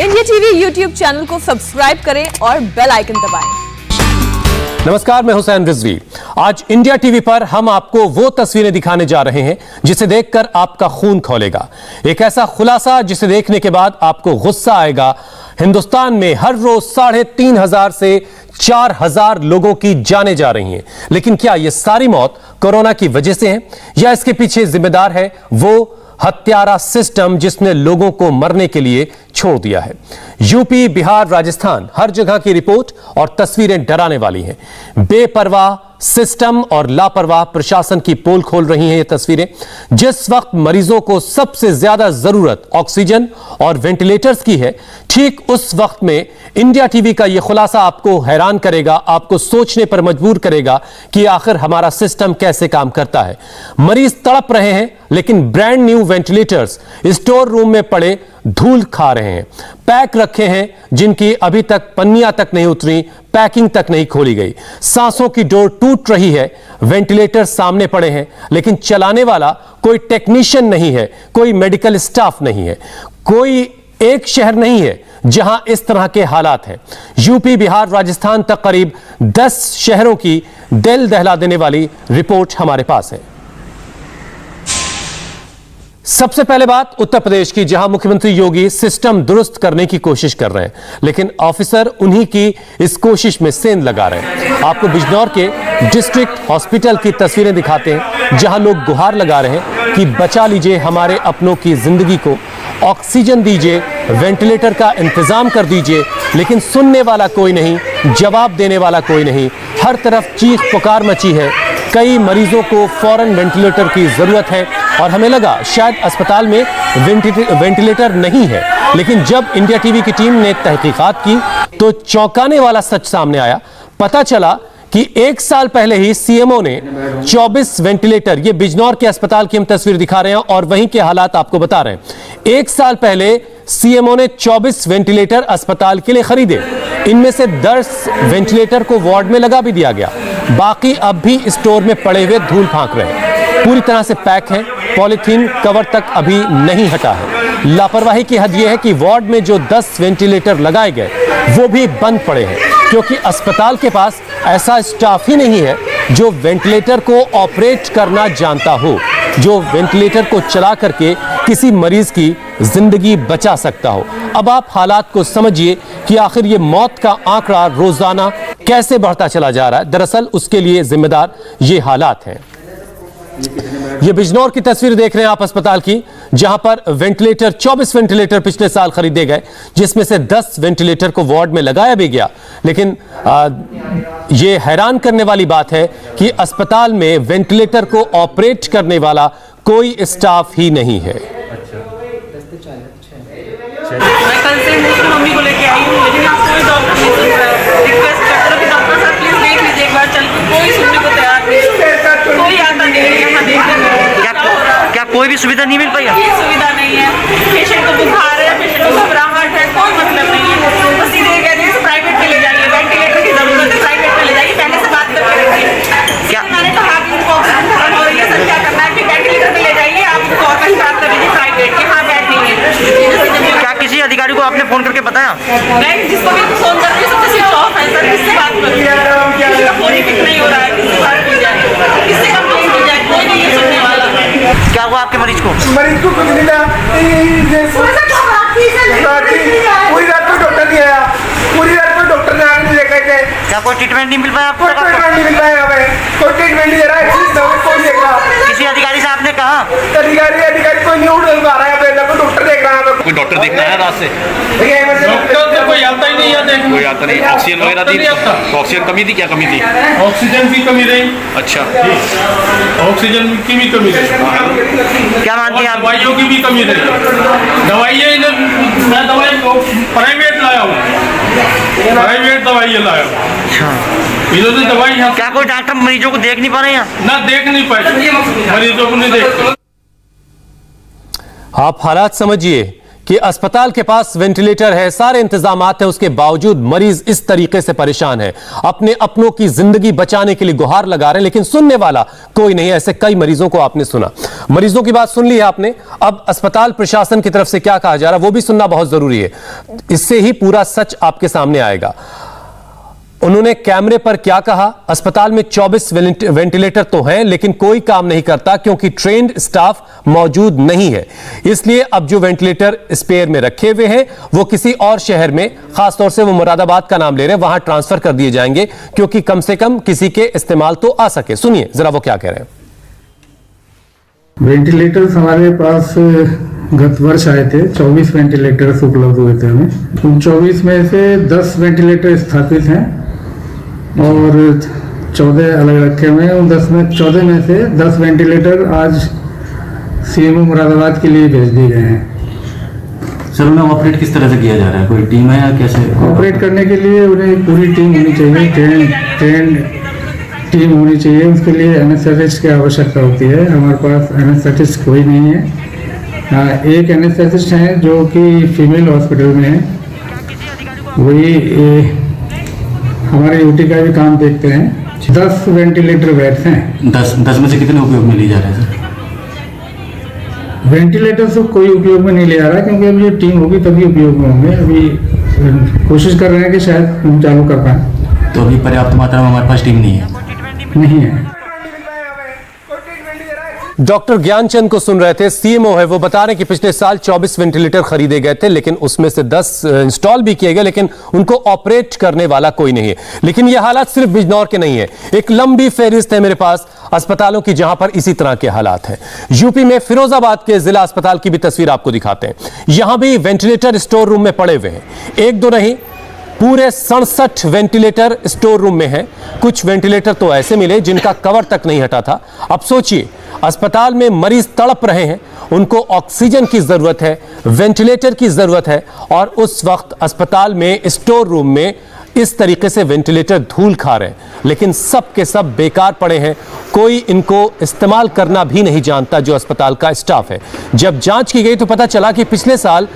India TV YouTube channel को subscribe करें और बेल आइकन दबाएं। नमस्कार, मैं हुसैन रिजवी। आज इंडिया टीवी पर हम आपको वो तस्वीरें दिखाने जा रहे हैं जिसे देखकर आपका खून खौलेगा। एक ऐसा खुलासा जिसे देखने के बाद आपको गुस्सा आएगा। हिंदुस्तान में हर रोज 3,500 से 4,000 लोगों की जानें जा रही हैं। लेकिन क्या यह सारी मौत कोरोना की वजह से है या इसके पीछे जिम्मेदार है वो हत्यारा सिस्टम जिसने लोगों को मरने के लिए छोड़ दिया है? यूपी, बिहार, राजस्थान, हर जगह की रिपोर्ट और तस्वीरें डराने वाली हैं। बेपरवाह सिस्टम और लापरवाह प्रशासन की पोल खोल रही हैं ये तस्वीरें। जिस वक्त मरीजों को सबसे ज्यादा जरूरत ऑक्सीजन और वेंटिलेटर्स की है, ठीक उस वक्त में इंडिया टीवी का यह खुलासा आपको हैरान करेगा, आपको सोचने पर मजबूर करेगा कि आखिर हमारा सिस्टम कैसे काम करता है। मरीज तड़प रहे हैं लेकिन brand new ventilators store room में पड़े धूल खा रहे हैं। पैक रखे हैं जिनकी अभी तक पन्नियां तक नहीं उतरी, पैकिंग तक नहीं खोली गई। सांसों की डोर टूट रही है, वेंटिलेटर सामने पड़े हैं लेकिन चलाने वाला कोई टेक्नीशियन नहीं है, कोई मेडिकल स्टाफ नहीं है। कोई एक शहर नहीं है जहां इस तरह के हालात हैं। यूपी, बिहार, राजस्थान तक करीब 10 शहरों की दिल दहला देने वाली रिपोर्ट हमारे पास है। सबसे पहले बात उत्तर प्रदेश की, जहां मुख्यमंत्री योगी सिस्टम दुरुस्त करने की कोशिश कर रहे हैं लेकिन ऑफिसर उन्हीं की इस कोशिश में सेंध लगा रहे हैं। आपको बिजनौर के डिस्ट्रिक्ट हॉस्पिटल की तस्वीरें दिखाते हैं जहां लोग गुहार लगा रहे हैं कि बचा लीजिए हमारे अपनों की जिंदगी को, ऑक्सीजन दीजिए, वेंटिलेटर का इंतजाम कर दीजिए। लेकिन सुनने वाला कोई नहीं, जवाब देने वाला कोई नहीं। हर तरफ चीख पुकार मची है। कई मरीजों को फौरन वेंटिलेटर की जरूरत है और हमें लगा शायद अस्पताल में वेंटिलेटर नहीं है। लेकिन जब इंडिया टीवी की टीम ने तहकीकात की तो चौंकाने वाला सच सामने आया। पता चला कि 1 साल पहले ही सीएमओ ने 24 वेंटिलेटर, ये बिजनौर के अस्पताल की हम तस्वीर दिखा रहे हैं और वहीं के हालात आपको बता रहे हैं। 1 साल पहले सीएमओ ने 24 वेंटिलेटर अस्पताल के लिए खरीदे। इनमें से 10 वेंटिलेटर को वार्ड में लगा भी दिया गया, बाकी अब भी स्टोर में पड़े हुए धूल फांक रहे हैं। पूरी तरह से पैक हैं, पॉलीथीन कवर तक अभी नहीं हटा है। लापरवाही की हद यह है कि वार्ड में जो 10 वेंटिलेटर लगाए गए वो भी बंद पड़े हैं क्योंकि अस्पताल के पास ऐसा स्टाफ ही नहीं है जो वेंटिलेटर को ऑपरेट करना जानता हो, जो वेंटिलेटर को चला करके किसी मरीज की जिंदगी बचा सकता हो। अब आप हालात को समझिए कि आखिर ये मौत का आंकड़ा रोजाना कैसे बढ़ता चला जा रहा है। दरअसल उसके लिए जिम्मेदार ये हालात हैं। ये बिजनौर की तस्वीर देख रहे हैं आप अस्पताल की, जहां पर वेंटिलेटर 24 वेंटिलेटर पिछले साल खरीदे गए, जिसमें से 10 वेंटिलेटर को वार्ड में लगाया भी गया। लेकिन ये हैरान करने वाली बात है कि अस्पताल में वेंटिलेटर को ऑपरेट करने वाला कोई स्टाफ ही नहीं है। मैं कल से अपनी मम्मी को लेके आई हूँ लेकिन कोई डॉक्टर नहीं सुन रहा है। रिक्वेस्ट करता हूँ कि डॉक्टर साहब प्लीज देख लीजिए एक बार चल के, कोई सुनने को तैयार नहीं, कोई आता नहीं है यहाँ देखने में। क्या कोई भी सुविधा नहीं मिल पाई? कोई सुविधा नहीं है। पेशेंट को बुखार है, पेशेंट को घबराहट है, कोई मतलब नहीं है। बस सीधे कह रही है प्राइवेट में ले जाइए, वेंटिलेटर की जरूरत है, प्राइवेट में ले जाइए। पहले से बात करके रखिए। क्या मैंने कहा कि उनको ऑक्सीजन खत्म हो रही है, सर क्या करना है कि वेंटिलेटर में ले जाइए, आप उनको और कहीं बात कर लीजिए प्राइवेट के, हाँ बैठ नहीं है। क्या किसी अधिकारी को आपने फोन करके बताया? मैं जिसको भी फोन करती हूँ सबसे स्विच ऑफ है सर, किससे बात करूँ? किसी का फोन ही पिक नहीं हो रहा है, किससे बात की जाए, किससे कंप्लेंट की जाए, कोई नहीं है सुनने वाला। क्या हुआ आपके मरीज को? मरीज को कुछ नहीं था, पूरी रात को डॉक्टर नहीं आया, पूरी रात को डॉक्टर ने आगे नहीं लेकर गए। क्या कोई ट्रीटमेंट नहीं मिल पाया आपको? कोई ट्रीटमेंट नहीं मिल पाया हमें, कोई ट्रीटमेंट नहीं दे रहा है, कोई देख रहा। किसी अधिकारी से आपने कहा? अधिकारी कोई नहीं उठ रहा है, कोई डॉक्टर देख रहा है। कोई डॉक्टर देखना है रात से? डॉक्टर तो कोई आता ही नहीं है, देखो कोई आता नहीं। ऑक्सीजन वगैरह दी तो ऑक्सीजन कमी थी, क्या कमी थी? ऑक्सीजन की कमी रही। अच्छा, ऑक्सीजन की भी कमी रही, क्या मानते हैं आप? दवाइयों की भी कमी रही। दवाइयाँ मैं दवाई प्राइवेट लाया हूँ, प्राइवेट दवाइयाँ लाया हूँ। इन्होंने दवाई यहाँ क्या कोई डॉक्टर मरीजों को देख नहीं पा रहे हैं? ना देख नहीं पाए, मरीजों को नहीं देखते। आप हालात समझिए कि अस्पताल के पास वेंटिलेटर है, सारे इंतजामात हैं, उसके बावजूद मरीज इस तरीके से परेशान है, अपने अपनों की जिंदगी बचाने के लिए गुहार लगा रहे हैं, लेकिन सुनने वाला कोई नहीं। ऐसे कई मरीजों को आपने सुना, मरीजों की बात सुन ली है आपने। अब अस्पताल प्रशासन की तरफ से क्या कहा जा रहा है वो भी सुनना बहुत जरूरी है, इससे ही पूरा सच आपके सामने आएगा। उन्होंने कैमरे पर क्या कहा? अस्पताल में 24 वेंटिलेटर तो हैं, लेकिन कोई काम नहीं करता क्योंकि ट्रेन्ड स्टाफ मौजूद नहीं है। इसलिए अब जो वेंटिलेटर स्पेयर में रखे हुए हैं वो किसी और शहर में, खासतौर से वो मुरादाबाद का नाम ले रहे हैं, वहां ट्रांसफर कर दिए जाएंगे क्योंकि कम से कम किसी के इस्तेमाल तो आ सके। सुनिए जरा वो क्या कह रहे हैं। वेंटिलेटर्स हमारे पास गत वर्ष आए थे, 24 वेंटिलेटर्स उपलब्ध हुए थे हमें। उन 24 में से 10 वेंटिलेटर स्थापित हैं और 14 अलग रखे हुए हैं। उन 14 में से 10 वेंटिलेटर आज सीएमओ मुरादाबाद के लिए भेज दिए गए हैं। सर उन्हें ऑपरेट किस तरह से किया जा रहा है? कोई टीम है या कैसे? ऑपरेट करने के लिए उन्हें पूरी टीम होनी चाहिए, ट्रेंड टीम होनी चाहिए। उसके लिए एनेस्थेसिस्ट की आवश्यकता होती है। हमारे पास एनेस्थेसिस्ट कोई नहीं है। एक एनेस्थेसिस्ट है जो कि फीमेल हॉस्पिटल में है, वही हमारे यूटी का भी काम देखते हैं। 10 वेंटिलेटर बेड्स हैं। 10 में से कितने उपयोग में लिए जा रहे हैं सर? वेंटिलेटर से कोई उपयोग में नहीं ले आ रहा क्योंकि अभी टीम होगी तभी उपयोग में होंगे। अभी कोशिश कर रहे हैं कि शायद हम चालू कर पाएं। तो अभी पर्याप्त मात्रा में हमारे पास टीम नहीं है। डॉक्टर ज्ञानचंद को सुन रहे थे, सीएमओ है, वो बता रहे हैं कि पिछले साल 24 वेंटिलेटर खरीदे गए थे, लेकिन उसमें से 10 इंस्टॉल भी किए गए, लेकिन उनको ऑपरेट करने वाला कोई नहीं है। लेकिन यह हालात सिर्फ बिजनौर के नहीं है, एक लंबी फहरिस्त है मेरे पास अस्पतालों की जहां पर इसी तरह के हालात हैं। यूपी में फिरोजाबाद के जिला अस्पताल की भी तस्वीर आपको दिखाते हैं। यहां भी वेंटिलेटर स्टोर रूम में पड़े हुए हैं, एक दो नहीं, पूरे 67 वेंटिलेटर स्टोर रूम में हैं। कुछ वेंटिलेटर तो ऐसे मिले जिनका कवर तक नहीं हटा था। अब सोचिए, अस्पताल में मरीज तड़प रहे हैं, उनको ऑक्सीजन की जरूरत है, वेंटिलेटर की जरूरत है, और उस वक्त अस्पताल में स्टोर रूम में इस तरीके से वेंटिलेटर धूल खा रहे हैं, लेकिन सब के सब बेकार पड़े हैं। कोई इनको इस्तेमाल करना भी नहीं जानता जो अस्पताल का स्टाफ है। जब जांच की गई तो पता चला कि पिछले साल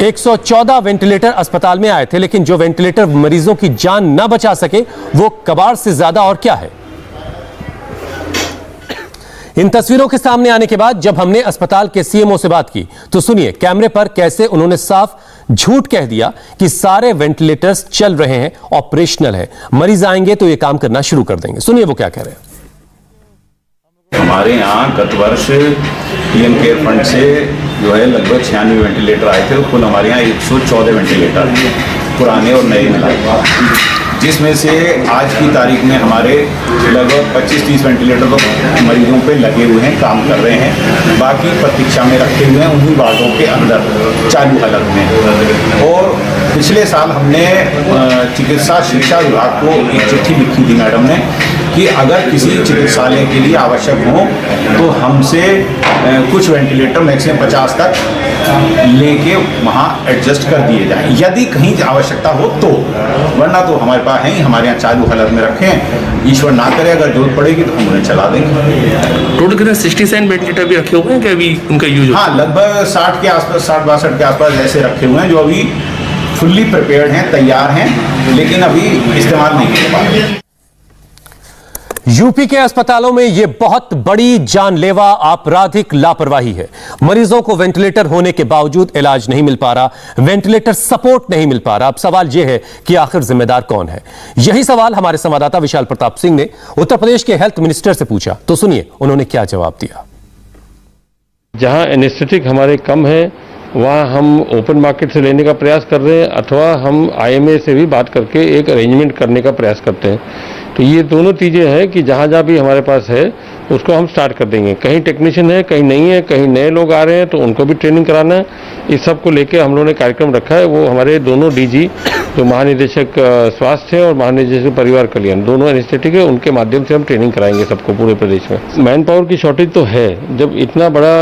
114 वेंटिलेटर अस्पताल में आए थे, लेकिन जो वेंटिलेटर मरीजों की जान न बचा सके वो कबाड़ से ज्यादा और क्या है। इन तस्वीरों के सामने आने के बाद जब हमने अस्पताल के सीएमओ से बात की तो सुनिए कैमरे पर कैसे उन्होंने साफ झूठ कह दिया कि सारे वेंटिलेटर्स चल रहे हैं, ऑपरेशनल है, मरीज आएंगे तो ये काम करना शुरू कर देंगे। सुनिए वो क्या कह रहे हैं। हमारे यहाँ गत वर्ष पीएम केयर फंड से जो है लगभग 96 वेंटिलेटर आए थे। कुल हमारे यहाँ 114 वेंटिलेटर पुराने और नए मिलाए, जिसमें से आज की तारीख में हमारे लगभग 25-30 वेंटिलेटर तो मरीजों पे लगे हुए हैं, काम कर रहे हैं। बाकी प्रतीक्षा में रखे हुए हैं उन्हीं वार्डों के अंदर चालू हालत में। और पिछले साल हमने चिकित्सा शिक्षा विभाग को एक चिट्ठी लिखी थी मैडम ने कि अगर किसी चिकित्सालय के लिए आवश्यक हो तो हमसे कुछ वेंटिलेटर मैक्सिमम 50 तक लेके वहाँ एडजस्ट कर दिए जाएं, यदि कहीं आवश्यकता हो तो, वरना तो हमारे पास है ही, हमारे यहाँ चालू हालत में रखें। ईश्वर ना करे अगर जरूरत पड़ेगी तो हम उन्हें चला देंगे। टोटल कितने 67 वेंटिलेटर भी रखे हुए हैं कि अभी उनका यूज? हाँ, लगभग 60 के आसपास, 60-62 के आसपास ऐसे रखे हुए हैं जो अभी फुल्ली प्रिपेयर्ड हैं, तैयार हैं, लेकिन अभी इस्तेमाल नहीं कर पा रहे। यूपी के अस्पतालों में यह बहुत बड़ी जानलेवा आपराधिक लापरवाही है। मरीजों को वेंटिलेटर होने के बावजूद इलाज नहीं मिल पा रहा, वेंटिलेटर सपोर्ट नहीं मिल पा रहा। अब सवाल यह है कि आखिर जिम्मेदार कौन है। यही सवाल हमारे संवाददाता विशाल प्रताप सिंह ने उत्तर प्रदेश के हेल्थ मिनिस्टर से पूछा, तो सुनिए उन्होंने क्या जवाब दिया। जहां एनेस्थेटिक हमारे कम है वहाँ हम ओपन मार्केट से लेने का प्रयास कर रहे हैं, अथवा हम IMA से भी बात करके एक अरेंजमेंट करने का प्रयास करते हैं। तो ये दोनों चीज़ें हैं कि जहाँ जहाँ भी हमारे पास है उसको हम स्टार्ट कर देंगे। कहीं टेक्नीशियन है, कहीं नहीं है, कहीं नए लोग आ रहे हैं तो उनको भी ट्रेनिंग कराना है। इस सब को लेके हम लोगों ने कार्यक्रम रखा है। वो हमारे दोनों DG जो महानिदेशक स्वास्थ्य है और महानिदेशक परिवार कल्याण, दोनों एनेस्थेटिक है, उनके माध्यम से हम ट्रेनिंग कराएंगे सबको पूरे प्रदेश में। मैन पावर की शॉर्टेज तो है। जब इतना बड़ा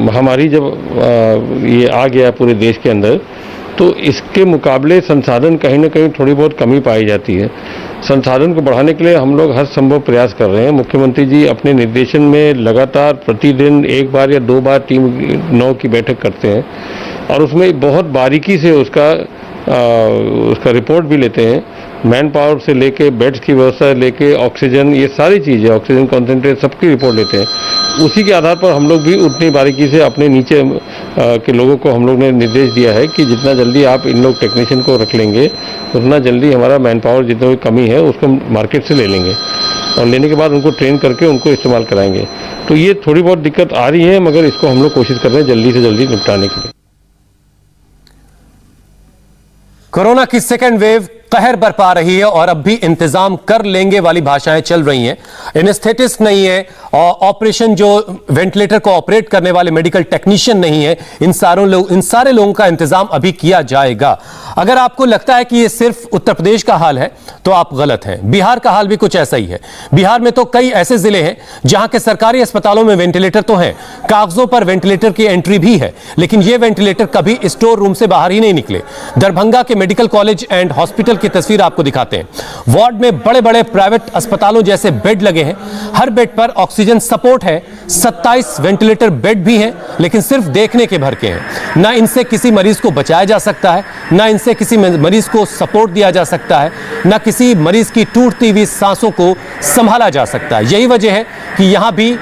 महामारी जब ये आ गया पूरे देश के अंदर तो इसके मुकाबले संसाधन कहीं ना कहीं थोड़ी बहुत कमी पाई जाती है। संसाधन को बढ़ाने के लिए हम लोग हर संभव प्रयास कर रहे हैं। मुख्यमंत्री जी अपने निर्देशन में लगातार प्रतिदिन 1 बार या 2 बार टीम 9 की बैठक करते हैं और उसमें बहुत बारीकी से उसका रिपोर्ट भी लेते हैं। मैन पावर से लेके बेड्स की व्यवस्था लेके ऑक्सीजन, ये सारी चीज़ें, ऑक्सीजन कॉन्सेंट्रेट, सबकी रिपोर्ट लेते हैं। उसी के आधार पर हम लोग भी उतनी बारीकी से अपने नीचे के लोगों को हम लोग ने निर्देश दिया है कि जितना जल्दी आप इन लोग टेक्नीशियन को रख लेंगे उतना जल्दी हमारा मैन पावर जितना भी कमी है उसको मार्केट से ले लेंगे और लेने के बाद उनको ट्रेन करके उनको इस्तेमाल कराएंगे। तो ये थोड़ी बहुत दिक्कत आ रही है, मगर इसको हम लोग कोशिश कर रहे हैं जल्दी से जल्दी निपटाने की। कोरोना की सेकेंड वेव कहर बरपा रही है और अब भी इंतजाम कर लेंगे वाली भाषाएं चल रही हैं। एनेस्थेटिस्ट नहीं है और ऑपरेशन जो वेंटिलेटर को ऑपरेट करने वाले मेडिकल टेक्नीशियन नहीं है, इन सारे लोगों का इंतजाम अभी किया जाएगा। अगर आपको लगता है कि ये सिर्फ उत्तर प्रदेश का हाल है तो आप गलत हैं। बिहार का हाल भी कुछ ऐसा ही है। बिहार में तो कई ऐसे जिले हैं जहां के सरकारी अस्पतालों में वेंटिलेटर तो हैं, कागजों पर वेंटिलेटर की एंट्री भी है, लेकिन ये वेंटिलेटर कभी स्टोर रूम से बाहर ही नहीं निकले। दरभंगा के मेडिकल कॉलेज एंड हॉस्पिटल की तस्वीर आपको दिखाते हैं। वार्ड में बड़े बड़े प्राइवेट अस्पतालों जैसे बेड लगे हैं, हर बेड पर ऑक्सीजन सपोर्ट है। 27 वेंटिलेटर बेड भी हैं, लेकिन सिर्फ देखने के भर के हैं। ना इनसे किसी मरीज को बचाया जा सकता है, ना इनसे किसी मरीज को सपोर्ट दिया जा सकता है, ना किसी मरीज की टूटती हुई सांसों को संभाला जा सकता है। यही वजह है कि यहां भी,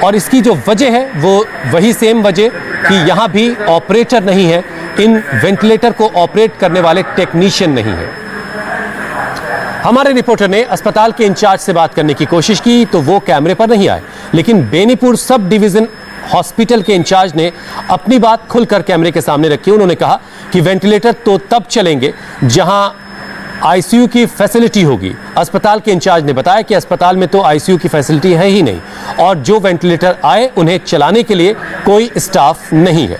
और इसकी जो वजह है वो वही सेम वजह कि यहां भी ऑपरेटर नहीं है, इन वेंटिलेटर को ऑपरेट करने वाले टेक्नीशियन नहीं है। हमारे रिपोर्टर ने अस्पताल के इंचार्ज से बात करने की कोशिश की तो वो कैमरे पर नहीं आए, लेकिन बेनीपुर सब डिवीजन हॉस्पिटल के इंचार्ज ने अपनी बात खुलकर कैमरे के सामने रखी। उन्होंने कहा कि वेंटिलेटर तो तब चलेंगे जहां आईसीयू की फैसिलिटी होगी। अस्पताल के इंचार्ज ने बताया कि अस्पताल में तो आईसीयू की फैसिलिटी है ही नहीं और जो वेंटिलेटर आए उन्हें चलाने के लिए कोई स्टाफ नहीं है।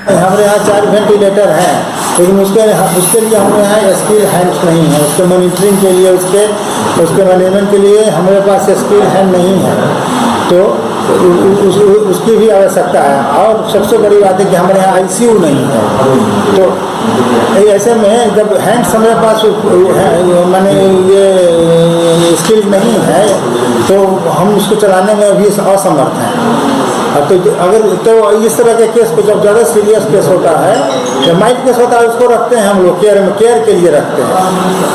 हमारे यहाँ 4 वेंटिलेटर हैं, लेकिन उसके लिए हमारे यहाँ स्किल हैंड्स नहीं है। उसके मॉनिटरिंग के लिए, उसके मैनेजमेंट के लिए हमारे पास स्किल हैंड नहीं है, तो उसकी भी आवश्यकता है। और सबसे बड़ी बात है कि हमारे यहाँ आईसीयू नहीं है। तो ऐसे में जब हैंड्स हमारे पास माने ये स्किल नहीं है तो हम उसको चलाने में भी असमर्थ हैं। तो अगर तो इस तरह के केस पे जब ज़्यादा सीरियस केस होता है, जब माइल्ड केस होता है, उसको रखते हैं हम लोग केयर के लिए रखते हैं।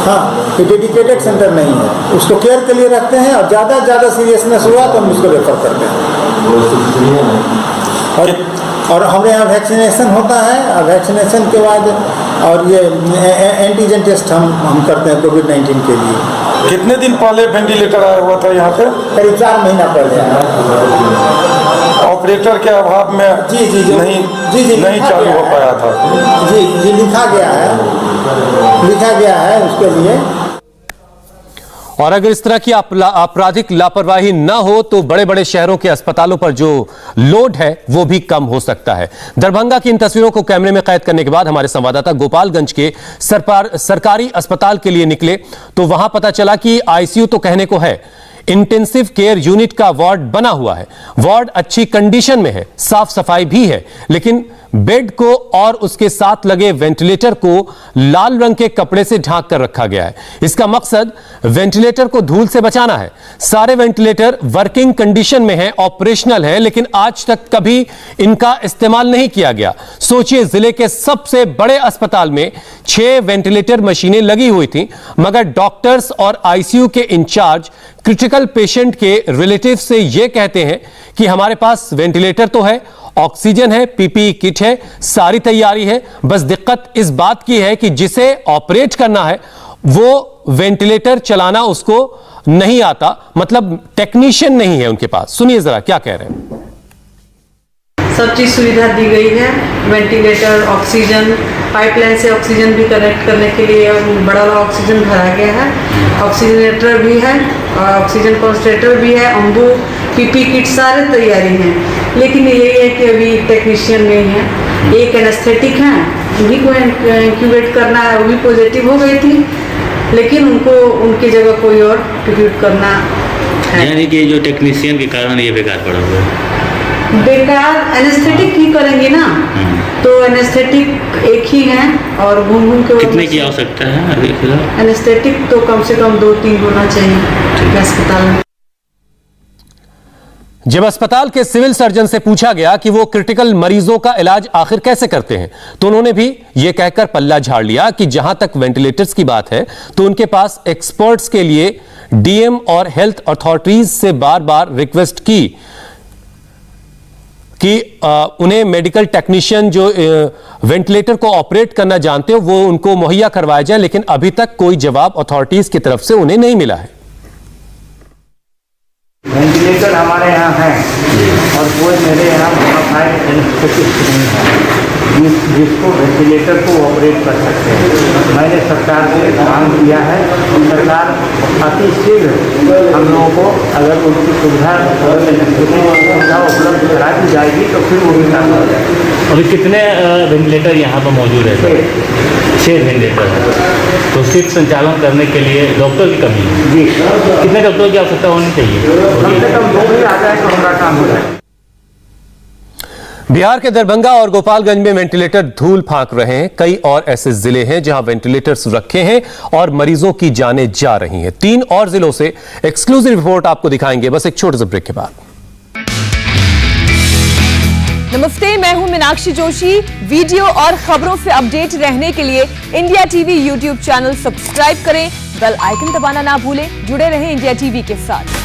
हाँ, ये डेडिकेटेड सेंटर नहीं है, उसको केयर के लिए रखते हैं और ज़्यादा सीरियसनेस हुआ तो हम उसको रेफर करते हैं। और हमारे यहाँ वैक्सीनेशन होता है और वैक्सीनेशन के बाद और ये एंटीजन टेस्ट हम करते हैं कोविड-19 के लिए। कितने दिन पहले वेंटिलेटर आया हुआ था यहाँ पे? करीब 4 महीना पहले। ऑपरेटर के अभाव में जी नहीं चालू हो पाया था। जी लिखा गया है उसके लिए। और अगर इस तरह की आपराधिक लापरवाही ना हो तो बड़े बड़े शहरों के अस्पतालों पर जो लोड है वो भी कम हो सकता है। दरभंगा की इन तस्वीरों को कैमरे में कैद करने के बाद हमारे संवाददाता गोपालगंज के सरकारी अस्पताल के लिए निकले तो वहां पता चला कि आईसीयू तो कहने को है, इंटेंसिव केयर यूनिट का वार्ड बना हुआ है। वार्ड अच्छी कंडीशन में है, साफ सफाई भी है, लेकिन बेड को और उसके साथ लगे वेंटिलेटर को लाल रंग के कपड़े से ढांक कर रखा गया है। इसका मकसद वेंटिलेटर को धूल से बचाना है। सारे वेंटिलेटर वर्किंग कंडीशन में हैं, ऑपरेशनल हैं, लेकिन आज तक कभी इनका इस्तेमाल नहीं किया गया। सोचिए, जिले के सबसे बड़े अस्पताल में 6 वेंटिलेटर मशीनें लगी हुई थी, मगर डॉक्टर्स और आईसीयू के इंचार्ज क्रिटिकल पेशेंट के रिलेटिव से यह कहते हैं कि हमारे पास वेंटिलेटर तो है, ऑक्सीजन है, पीपीई किट है, सारी तैयारी है, बस दिक्कत इस बात की है कि जिसे ऑपरेट करना है वो वेंटिलेटर चलाना उसको नहीं आता, मतलब टेक्नीशियन नहीं है उनके पास। सुनिए जरा क्या कह रहे हैं। सब चीज़ सुविधा दी गई है, वेंटिलेटर, ऑक्सीजन, पाइपलाइन से ऑक्सीजन भी कनेक्ट करने के लिए बड़ा वाला ऑक्सीजन भरा गया है, ऑक्सीजनेटर भी है, ऑक्सीजन कॉन्सेंट्रेटर भी है, अम्बू, पीपी किट, सारे तैयारी हैं। लेकिन यही है कि अभी टेक्नीशियन नहीं है। एक एनेस्थेटिक है, उन्हीं को इंक्यूबेट करना है, वो भी पॉजिटिव हो गई थी, लेकिन उनको उनकी जगह कोई और इंक्यूबेट करना है। यानी कि जो टेक्नीशियन के कारण ये बेकार पड़ा हुआ है। बेकार एनेस्थेटिक ही करेंगे ना, तो एनेस्थेटिक एक ही है और घूम घूम के कितने की आवश्यकता है अभी फिलहाल? एनेस्थेटिक तो कम से कम 2-3 होना चाहिए अस्पताल में। जब अस्पताल के सिविल सर्जन से पूछा गया कि वो क्रिटिकल मरीजों का इलाज आखिर कैसे करते हैं, तो उन्होंने भी ये कहकर पल्ला झाड़ लिया कि जहां तक वेंटिलेटर्स की बात है तो उनके पास एक्सपर्ट्स के लिए डीएम और हेल्थ अथॉरिटीज से बार बार रिक्वेस्ट की कि उन्हें मेडिकल टेक्नीशियन जो वेंटिलेटर को ऑपरेट करना जानते हो वो उनको मुहैया करवाया जाए, लेकिन अभी तक कोई जवाब अथॉरिटीज की तरफ से उन्हें नहीं मिला है। वेंटिलेटर हमारे यहाँ है और कोई मेरे यहाँ बोनाफाइड एनेस्थेटिस्ट नहीं है जिसको वेंटिलेटर को ऑपरेट कर सकते हैं। मैंने सरकार से मांग किया है, सरकार अति शीघ्र हम लोगों को अगर उनकी सुविधा उपलब्ध करा दी जाएगी तो फिर वो भी काम हो जाएगा। अभी कितने वेंटिलेटर यहाँ पर मौजूद है? 6 वेंटिलेटर है, तो सिर्फ संचालन करने के लिए डॉक्टर की कमी है जी। कितने डॉक्टरों की आवश्यकता होनी चाहिए? कम से कम 2 भी आ जाए तो हमारा काम हो जाए। बिहार के दरभंगा और गोपालगंज में वेंटिलेटर धूल फांक रहे हैं। कई और ऐसे जिले हैं जहां वेंटिलेटर्स रखे हैं और मरीजों की जानें जा रही हैं। 3 और जिलों से एक्सक्लूसिव रिपोर्ट आपको दिखाएंगे बस एक छोटे से ब्रेक के बाद। नमस्ते, मैं हूं मीनाक्षी जोशी। वीडियो और खबरों से अपडेट रहने के लिए India TV YouTube channel subscribe करें, बेल आइकन दबाना ना भूलें। जुड़े रहें इंडिया टीवी के साथ।